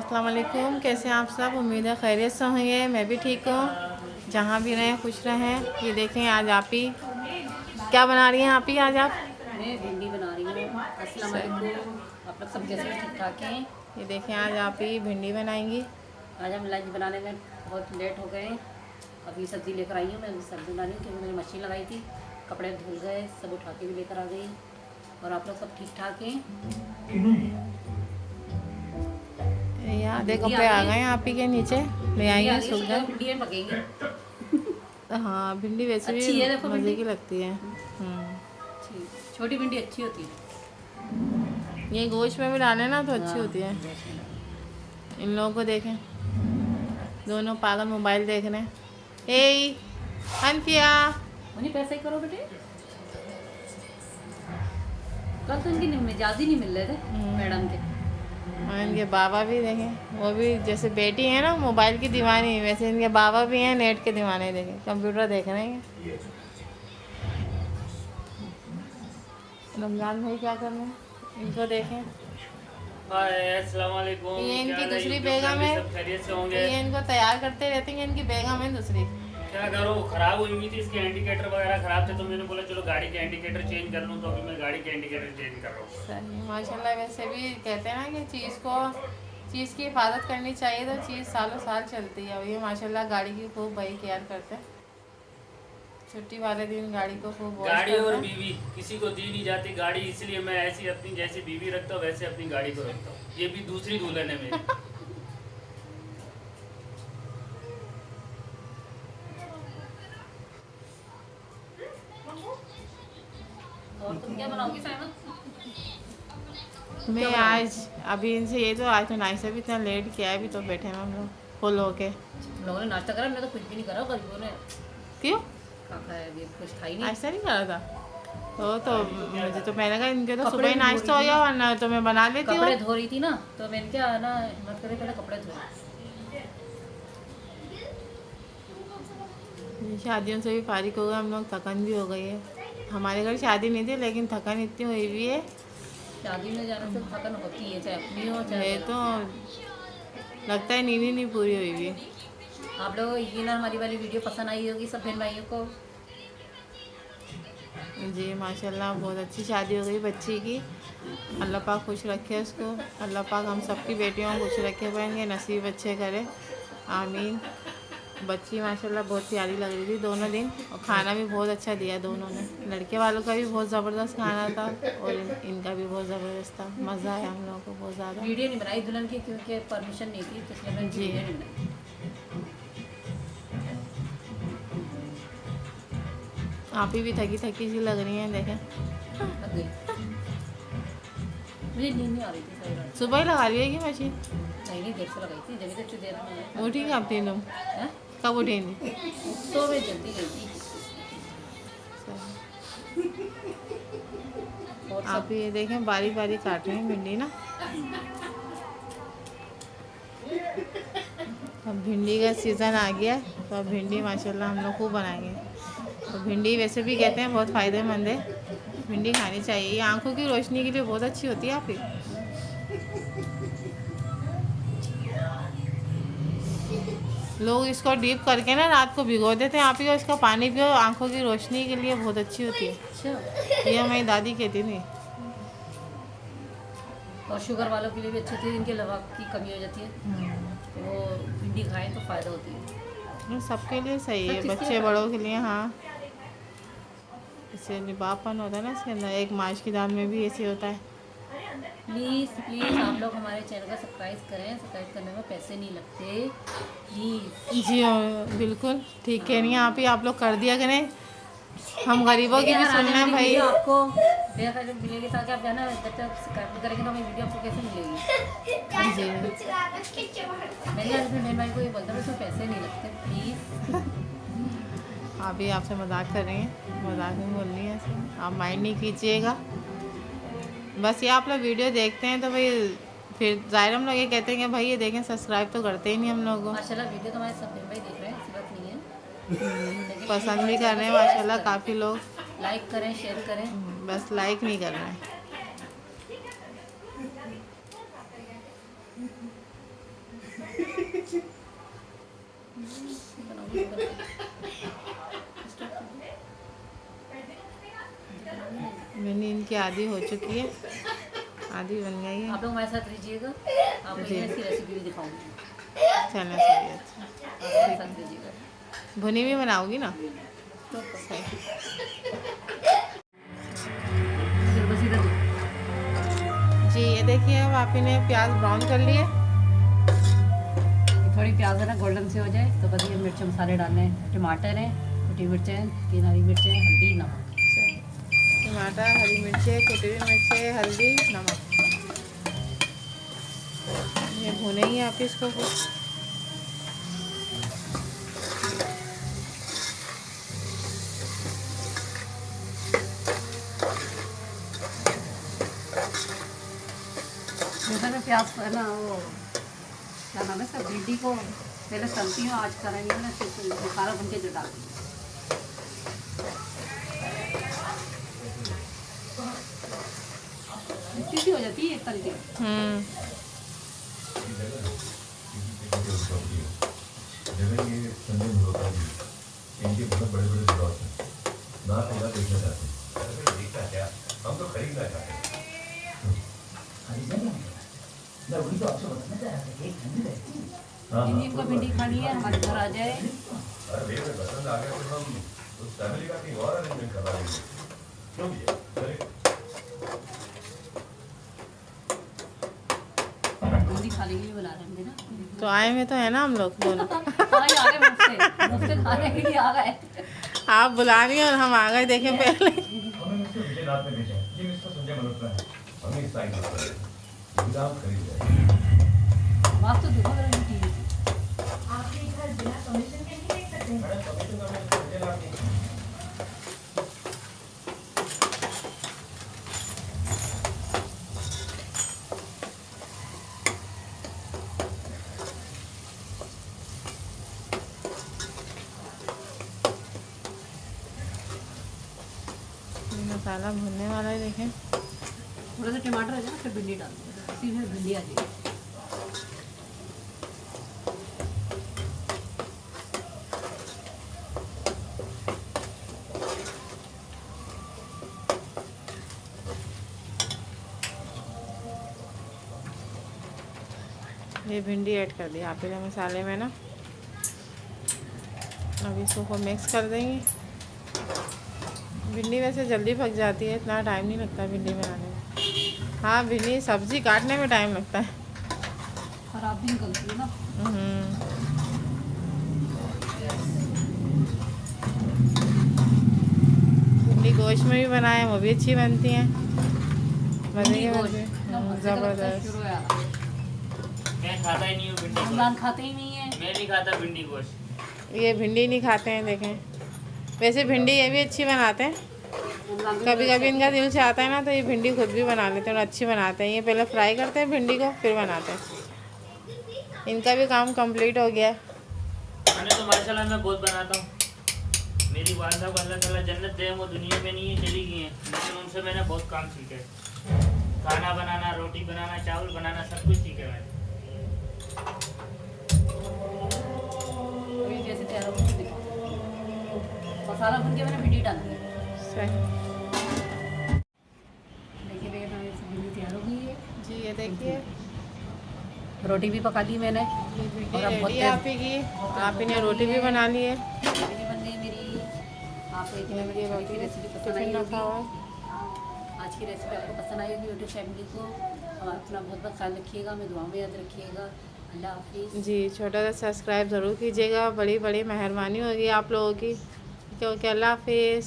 अस्सलाम वालेकुम। कैसे हैं आप सब? उम्मीद है खैरियत से होंगे। मैं भी ठीक हूँ, जहाँ भी रहें खुश रहें। ये देखें आज आप ही क्या बना रही हैं? आप ही आज आप? मैं भिंडी बना रही हूँ। अस्सलाम वालेकुम। आप लोग सब जैसे ठीक ठाक हैं? ये देखें आज आप ही भिंडी बनाएंगी। आज हम लंच बनाने में बहुत लेट हो गए। अभी सब्ज़ी लेकर आई हूँ। मैं सब्ज़ी बना रही हूँ क्योंकि मैंने मशीन लगाई थी, कपड़े धुल गए, सब उठा के भी लेकर आ गई। और आप लोग सब ठीक ठाक हैं? ये आधे कपड़े आ गए हैं आप ही के नीचे, ले आएंगे सूख जाए। भिंडी में पकेंगी। हाँ, भिंडी वैसे भी अच्छी है, देखो मज़े भिंडी की लगती है। छोटी भिंडी अच्छी होती है। ये गोश्त में भी डालें ना तो अच्छी हाँ, होती है। इन लोगों को देखें, दोनों पागल मोबाइल देख रहे हैं। ए अनफिया, उन्हीं पैसे ही करो बेटे। कल तो इनकी मिजाज ही नहीं मिल रहे थे मैडम के। और इनके बाबा भी देखें, वो भी जैसे बेटी है ना मोबाइल की दीवानी, वैसे इनके बाबा भी हैं नेट के दीवाने। देखें कंप्यूटर देख रहे हैं। रमजान भाई क्या कर रहे हैं, इनको देखें। अस्सलाम वालेकुम। ये इनकी दूसरी बेगम है, सब खैरियत से होंगे। ये इनको तैयार करते रहते हैं। इनकी बेगम है दूसरी। क्या करो, खराब हुई हुई थी, इसके इंडिकेटर वगैरह खराब थे, तो मैंने बोला चलो गाड़ी के इंडिकेटर चेंज कर लूँ। तो अभी मैं गाड़ी के इंडिकेटर चेंज कर रहा हूँ। सही माशाल्लाह। वैसे भी कहते हैं ना कि चीज़ की हिफाजत करनी चाहिए तो चीज़ सालों साल चलती है। और ये माशाल्लाह गाड़ी की खूब भाई केयर करते हैं। छुट्टी वाले दिन गाड़ी को खूब वॉश गाड़ी करते और हैं। बीवी किसी को दी नहीं जाती गाड़ी, इसलिए मैं ऐसी अपनी जैसी बीवी रखता हूँ वैसे अपनी गाड़ी को रखता हूँ। ये भी दूसरी दुल्हन है मेरी। और तुम क्या बनाओगी साइमन? मैं आज अभी इनसे ये तो आज तो नाइसा भी इतना लेट किया है, अभी तो बैठे हैं हम लोग फुल होके। लोगों ने नाश्ता करा, मैं तो कुछ भी नहीं करा। गरीबों ने क्यों क्या खाया, अभी कुछ था ही नहीं। ऐसा नहीं करा था? तो मुझे तो मैंने कहा इनके तो कपड़े सुबह ही भी नाश्ता धो हो रही गया, वरना तो मैं बना लेती हूँ। कपड़े धो रही थी ना, तो मैंने क्या ना हिम्मत करे पहले कपड़े धोए। शादियों से भी फारिग हो गए हम लोग, थकन भी हो गई है। हमारे घर शादी नहीं थी लेकिन थकन इतनी हुई हुई है। शादी में जाने से थकन होती है, चाहे अपनी हो चाहे ये तो लगता है नींद ही नहीं पूरी हुई हुई। आप लोगों को ये ना हमारी वाली वीडियो पसंद आई होगी सब बहन भाइयों को। जी माशाल्लाह बहुत अच्छी शादी हो गई बच्ची की। अल्लाह पाक खुश रखे उसको, अल्लाह पाक हम सबकी बेटियों को खुश रखे, बहन नसीब अच्छे करे, आमीन। बच्ची माशाल्लाह बहुत प्यारी लग रही थी दोनों दिन, और खाना भी बहुत अच्छा दिया दोनों ने। लड़के वालों का भी बहुत ज़बरदस्त खाना था और इनका भी बहुत ज़बरदस्त था। मज़ा आया हम लोगों को बहुत ज़्यादा। वीडियो नहीं बनाई दुल्हन की क्योंकि परमिशन नहीं थी, तो इसलिए मैंने जी। वीडियो नहीं बनाई। आप ही भी थकी थकी सी लग रही हैं, देखें। थक गई, मुझे नींद नहीं आ रही थी सही बात। सुबह ही लगा ली है कि मशीन? नहीं देर से लगाई थी, जब तक देर में उठी आप तीनों हैं? कब उठेंगी? तो मैं जल्दी गई थी। और आप ये देखें बारीक बारीक काट रही हैं भिंडी ना। अब भिंडी का सीज़न आ गया है, तो अब भिंडी माशाल्लाह हम लोग खूब बनाएंगे। तो भिंडी वैसे भी कहते हैं बहुत फ़ायदेमंद है, भिंडी खानी चाहिए। ये आंखों की रोशनी के लिए बहुत अच्छी होती है। आप ही लोग इसको डीप करके ना रात को भिगो देते हैं। आप ही इसका पानी पियो, आंखों की रोशनी के लिए बहुत अच्छी होती है। अच्छा, ये हमारी दादी कहती थी। और शुगर वालों के लिए भी अच्छी होती है, इनके लवा की कमी हो जाती है, तो वो भिंडी खाएं तो फ़ायदा होती है। सबके लिए सही है, बच्चे बड़ों के लिए। हाँ, इससे निबापन होता है ना इसके अंदर। एक माश की दाल में भी ऐसे होता है। प्लीज़ प्लीज़ आप लोग हमारे चैनल को सब्सक्राइब करें, सब्सक्राइब करने में पैसे नहीं लगते प्लीज़। जी बिल्कुल ठीक कह रही हैं आप ही, आप लोग कर दिया करें। हम गरीबों की भी सुनना है भाई। आपको मिलेगी ताकि आप जाना जब तक सब्सक्राइब करेंगे तो हमें वीडियो आपको कैसे मिलेगी। जी मैंने अपने बहन भाई को ये बोलता हूँ इसमें पैसे नहीं लगते प्लीज़। आप भी आपसे मजाक कर रही हैं, मजाक में बोल रही हैं ऐसे, आप माइंड नहीं कीजिएगा। बस ये आप लोग वीडियो देखते हैं तो भाई फिर ज़ाहिर हम लोग ये कहते हैं कि भाई ये देखें, सब्सक्राइब तो करते ही नहीं हम लोग को। माशाल्लाह वीडियो तो हमारे सब बहन भाई देख रहे हैं, ऐसी बात नहीं है। पसंद भी कर रहे हैं माशाल्लाह काफ़ी लोग। लाइक करें, शेयर करें। बस लाइक नहीं कर रहे हैं। भिंडी इनकी आधी हो चुकी है, आधी बन गई है। आप लोग मेरे साथ रहिएगा, आप जी। ऐसी रेसिपी भी दिखाऊंगी, चलो सही है, अच्छा। आप मेरे साथ रहिएगा। भुनी भी बनाओगी ना? तो सही। फिर बस इधर दो। जी ये देखिए, अब आप इन्हें प्याज ब्राउन कर लिए। थोड़ी प्याज है ना गोल्डन से हो जाए तो बस ये मिर्च मसाले डालने हैं। टमाटर हैं, कुटी मिर्चें, 3 हरी मिर्चें, हल्दी, नमक। टमाटर, हरी मिर्चें, कुटी हुई मिर्चें, हल्दी, नमक। ये भुनेंगे आप इसको कुछ। जैसे मैं प्याज है ना वो क्या नाम है सब भिंडी को पहले तलती हूँ, आज करेंगे ना फिर मसाला भून के जो डालती हूँ। मिट्टी सी हो जाती है तल के। जगह ये संजय मल्होत्रा जी, इनके बहुत बड़े बड़े ब्लॉग हैं, ना पूरा देखना चाहते हैं। अरे भाई देखना क्या, हम तो खरीदना चाहते हैं। मैं वही तो आपसे बताना चाह रहा था, एक ठंडी रहती है। हाँ, जिन को भिंडी खानी है हमारे घर आ जाए। अरे अगर पसंद आ गया तो हम उस फैमिली का कहीं और अरेंजमेंट करवा लेंगे, क्यों भैया? चलिए। भिंडी खाने के लिए बुला रहे हैं ना, तो आए हुए तो है ना हम लोग दोनों। हाँ ये आ गए मुझसे खाने के लिए आ गए। आप बुला रही हैं और हम आ गए, देखें पहले। हमें मिस्टर विजय नाथ ने भेजा है, ये मिस्टर संजय मल्होत्रा है, हमें इस साइड पर है, ये दाम खरीद जाए। बात तो देखो मेरा टीवी से। आपके घर बिना कमीशन के नहीं देख सकते। मैडम कमीशन का मिस्टर विजय नाथ ने मसाला भुनने वाला है, देखें। थोड़ा सा टमाटर आ जाए फिर भिंडी डाल दो, इसी में भिंडी आ जाएगी। ये भिंडी ऐड कर दी आप इधर मसाले में ना। अब इसको मिक्स कर देंगे। भिंडी वैसे जल्दी पक जाती है, इतना टाइम नहीं लगता भिंडी बनाने में। हाँ, भिंडी सब्ज़ी काटने में टाइम लगता है। खराब भी निकलती है ना। भिंडी गोश्त में भी बनाए, वो भी अच्छी बनती हैं, मज़े भिंडी की गोश्त, बनती एकदम हैं, मज़े का लगता है, ज़बरदस्त। शुरू है यार। मैं खाता ही नहीं हूँ भिंडी रमजान गोश्त। खाते ही नहीं है। मैं नहीं खाता भिंडी गोश्त। ये भिंडी नहीं खाते हैं, देखें। वैसे भिंडी ये भी अच्छी बनाते हैं, रमजान में कभी कभी इनका दिल चाहता है ना तो ये भिंडी खुद भी बना लेते हैं और अच्छी बनाते हैं। ये पहले फ्राई करते हैं भिंडी को, फिर बनाते हैं। इनका भी काम कंप्लीट हो गया है। मैंने तो माशाल्लाह मैं बहुत बनाता हूँ। मेरी वालदा को अल्लाह ताला जन्नत दे, वो दुनिया में नहीं है, चली गई हैं, लेकिन उनसे मैंने बहुत काम सीखा है। खाना बनाना, रोटी बनाना, चावल बनाना, सब कुछ सीखा मैंने। अभी जैसे तैयार हो गई देखो। मसाला भून के मैंने भिंडी डाल दी। सही। देखिए देखिए मेरी भिंडी तैयार हो गई है। जी ये देखिए, रोटी भी पका ली मैंने। ये भिंडी और अब बहुत रेडी है आप ही की। आप इन्हें रोटी भी बना ली है। रोटी भी बन गई मेरी। आप एक ये मेरी रोटी की रेसिपी पसंद आई टिफिन रखा हुआ होगी। है। आज की रेसिपी आपको पसंद आई होगी यूट्यूब फैमिली को। और अपना बहुत बहुत ख्याल रखिएगा, मैं दुआ में याद रखिएगा। अल्लाह हाफिज़। जी छोटा सा सब्सक्राइब ज़रूर कीजिएगा, बड़ी बड़ी मेहरबानी होगी आप लोगों की। क्योंकि अल्लाह हाफिज़।